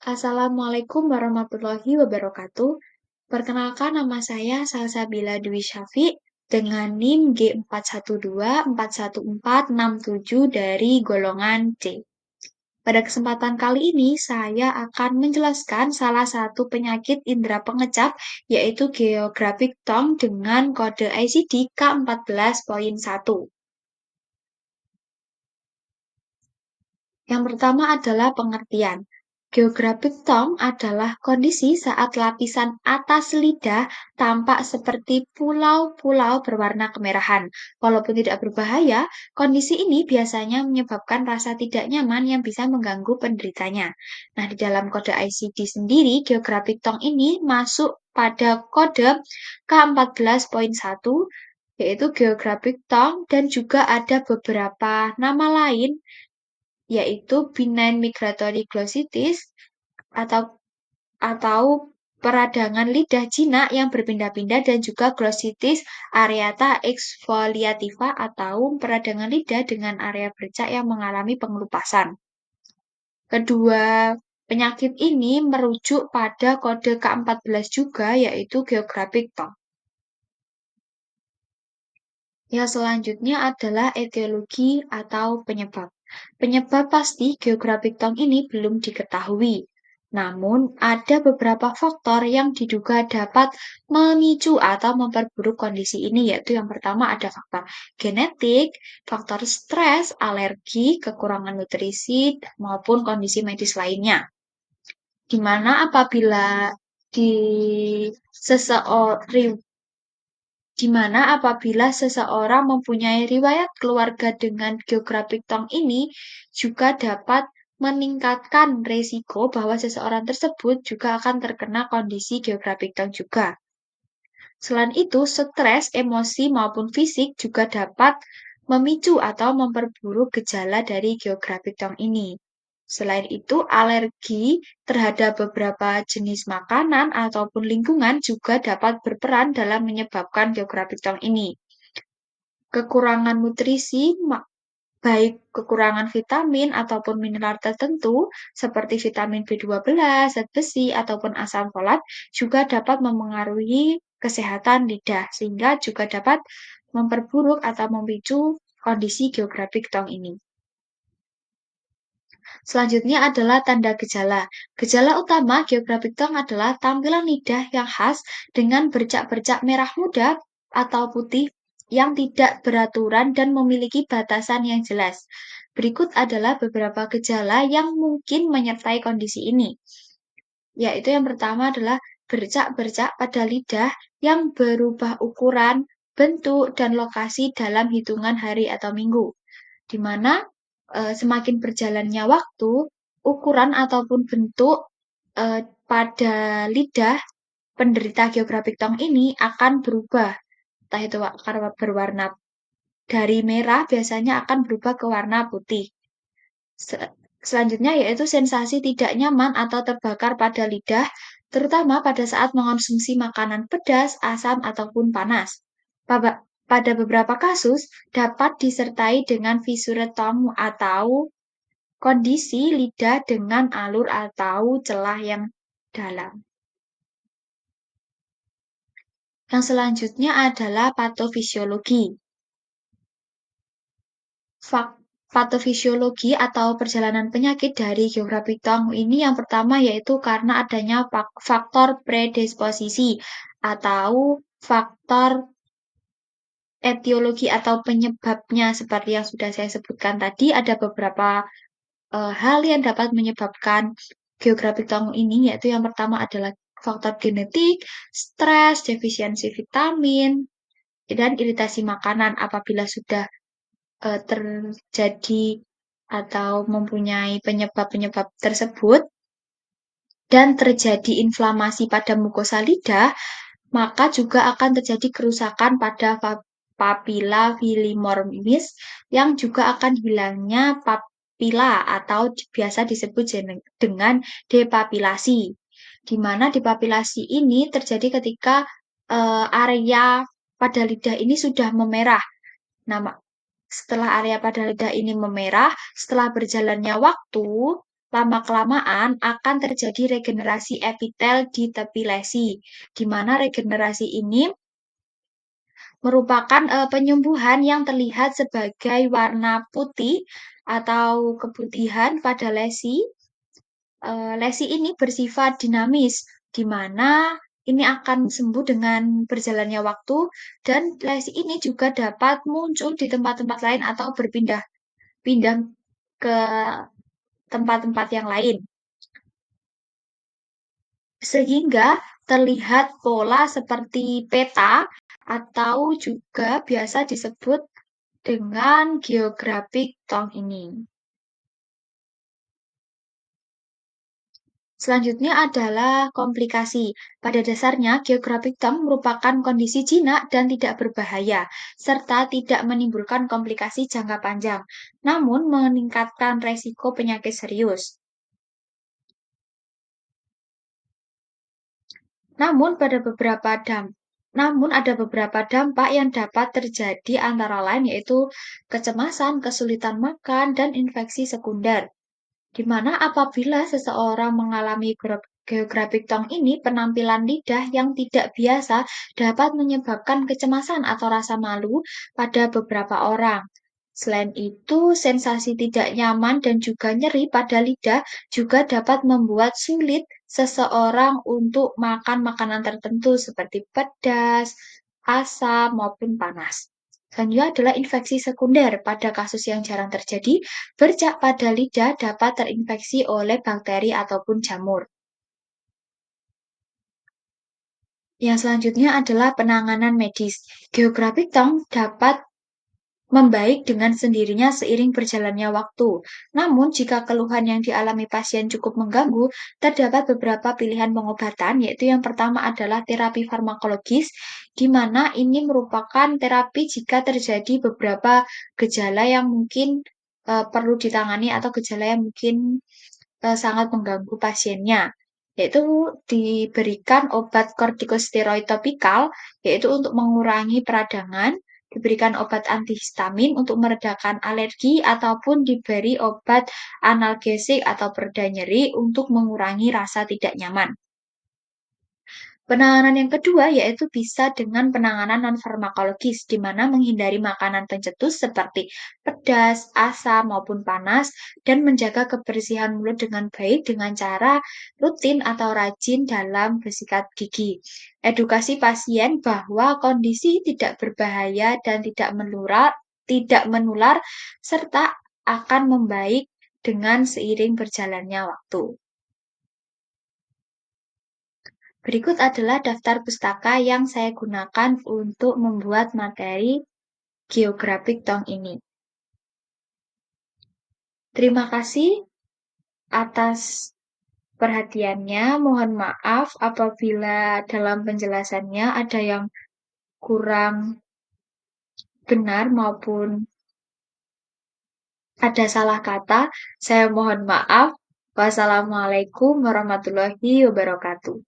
Assalamualaikum warahmatullahi wabarakatuh. Perkenalkan nama saya Salsabila Dwi Syafiq dengan NIM G41241467 dari golongan C. Pada kesempatan kali ini, saya akan menjelaskan salah satu penyakit indera pengecap, yaitu geographic tongue dengan kode ICD K14.1. Yang pertama adalah pengertian. Geographic tongue adalah kondisi saat lapisan atas lidah tampak seperti pulau-pulau berwarna kemerahan. Walaupun tidak berbahaya, kondisi ini biasanya menyebabkan rasa tidak nyaman yang bisa mengganggu penderitanya. Nah, di dalam kode ICD sendiri, geographic tongue ini masuk pada kode K14.1, yaitu geographic tongue, dan juga ada beberapa nama lain yaitu benign migratory glossitis atau atau peradangan lidah jinak yang berpindah-pindah dan juga glossitis areata exfoliativa atau peradangan lidah dengan area bercak yang mengalami pengelupasan. Kedua penyakit ini merujuk pada kode K14 juga yaitu geographic tongue. Yang selanjutnya adalah etiologi atau penyebab. Penyebab pasti geographic tongue ini belum diketahui. Namun, ada beberapa faktor yang diduga dapat memicu atau memperburuk kondisi ini, yaitu yang pertama ada faktor genetik, faktor stres, alergi, kekurangan nutrisi, maupun kondisi medis lainnya. Di mana apabila di seseorang di mana apabila seseorang mempunyai riwayat keluarga dengan geographic tongue ini juga dapat meningkatkan risiko bahwa seseorang tersebut juga akan terkena kondisi geographic tongue juga. Selain itu, stres, emosi maupun fisik juga dapat memicu atau memperburuk gejala dari geographic tongue ini. Selain itu, alergi terhadap beberapa jenis makanan ataupun lingkungan juga dapat berperan dalam menyebabkan geographic tongue ini. Kekurangan nutrisi, baik kekurangan vitamin ataupun mineral tertentu, seperti vitamin B12, zat besi, ataupun asam folat, juga dapat memengaruhi kesehatan lidah, sehingga juga dapat memperburuk atau memicu kondisi geographic tongue ini. Selanjutnya adalah tanda gejala. Gejala utama geographic tongue adalah tampilan lidah yang khas dengan bercak-bercak merah muda atau putih yang tidak beraturan dan memiliki batasan yang jelas. Berikut adalah beberapa gejala yang mungkin menyertai kondisi ini. Yaitu yang pertama adalah bercak-bercak pada lidah yang berubah ukuran, bentuk, dan lokasi dalam hitungan hari atau minggu. Di mana semakin berjalannya waktu, ukuran ataupun bentuk pada lidah penderita geographic tongue ini akan berubah. Entah itu akan berwarna dari merah biasanya akan berubah ke warna putih. Selanjutnya yaitu sensasi tidak nyaman atau terbakar pada lidah, terutama pada saat mengonsumsi makanan pedas, asam, ataupun panas. Pada beberapa kasus dapat disertai dengan fissure tongue atau kondisi lidah dengan alur atau celah yang dalam. Yang selanjutnya adalah patofisiologi. Patofisiologi atau perjalanan penyakit dari geographic tongue ini yang pertama yaitu karena adanya faktor predisposisi atau faktor etiologi atau penyebabnya seperti yang sudah saya sebutkan tadi ada beberapa hal yang dapat menyebabkan geographic tongue ini yaitu yang pertama adalah faktor genetik, stres, defisiensi vitamin, dan iritasi makanan apabila sudah terjadi atau mempunyai penyebab-penyebab tersebut dan terjadi inflamasi pada mukosa lidah, maka juga akan terjadi kerusakan pada papila filimormis yang juga akan hilangnya papila atau biasa disebut dengan depapilasi. Di mana depapilasi ini terjadi ketika area pada lidah ini sudah memerah. Nah, setelah area pada lidah ini memerah, setelah berjalannya waktu, Lama-kelamaan akan terjadi regenerasi epitel di tepi lesi, di mana regenerasi ini merupakan penyembuhan yang terlihat sebagai warna putih atau keputihan pada lesi. Lesi ini bersifat dinamis, di mana ini akan sembuh dengan berjalannya waktu, dan lesi ini juga dapat muncul di tempat-tempat lain atau berpindah-pindah ke tempat-tempat yang lain, sehingga terlihat pola seperti peta atau juga biasa disebut dengan geographic tone ini. Selanjutnya adalah komplikasi. Pada dasarnya, geographic term merupakan kondisi jinak dan tidak berbahaya, serta tidak menimbulkan komplikasi jangka panjang, namun meningkatkan resiko penyakit serius. Namun pada beberapa dam Namun ada beberapa dampak yang dapat terjadi antara lain yaitu kecemasan, kesulitan makan, dan infeksi sekunder. Di mana apabila seseorang mengalami geographic tone ini, penampilan lidah yang tidak biasa dapat menyebabkan kecemasan atau rasa malu pada beberapa orang. Selain itu, sensasi tidak nyaman dan juga nyeri pada lidah juga dapat membuat sulit seseorang untuk makan makanan tertentu seperti pedas, asam, maupun panas. Selanjutnya adalah infeksi sekunder. Pada kasus yang jarang terjadi, bercak pada lidah dapat terinfeksi oleh bakteri ataupun jamur. Yang selanjutnya adalah penanganan medis. Geographic tongue dapat membaik dengan sendirinya seiring berjalannya waktu. Namun, jika keluhan yang dialami pasien cukup mengganggu, terdapat beberapa pilihan pengobatan, yaitu yang pertama adalah terapi farmakologis, di mana ini merupakan terapi jika terjadi beberapa gejala yang mungkin perlu ditangani atau gejala yang mungkin sangat mengganggu pasiennya, yaitu diberikan obat kortikosteroid topikal, yaitu untuk mengurangi peradangan, diberikan obat antihistamin untuk meredakan alergi, ataupun diberi obat analgesik atau pereda nyeri untuk mengurangi rasa tidak nyaman. Penanganan yang kedua yaitu bisa dengan penanganan non-farmakologis, di mana menghindari makanan pencetus seperti pedas, asam, maupun panas, dan menjaga kebersihan mulut dengan baik dengan cara rutin atau rajin dalam bersikat gigi. Edukasi pasien bahwa kondisi tidak berbahaya dan tidak menular, serta akan membaik dengan seiring berjalannya waktu. Berikut adalah daftar pustaka yang saya gunakan untuk membuat materi Geographic Tong ini. Terima kasih atas perhatiannya. Mohon maaf apabila dalam penjelasannya ada yang kurang benar maupun ada salah kata. Saya mohon maaf. Wassalamualaikum warahmatullahi wabarakatuh.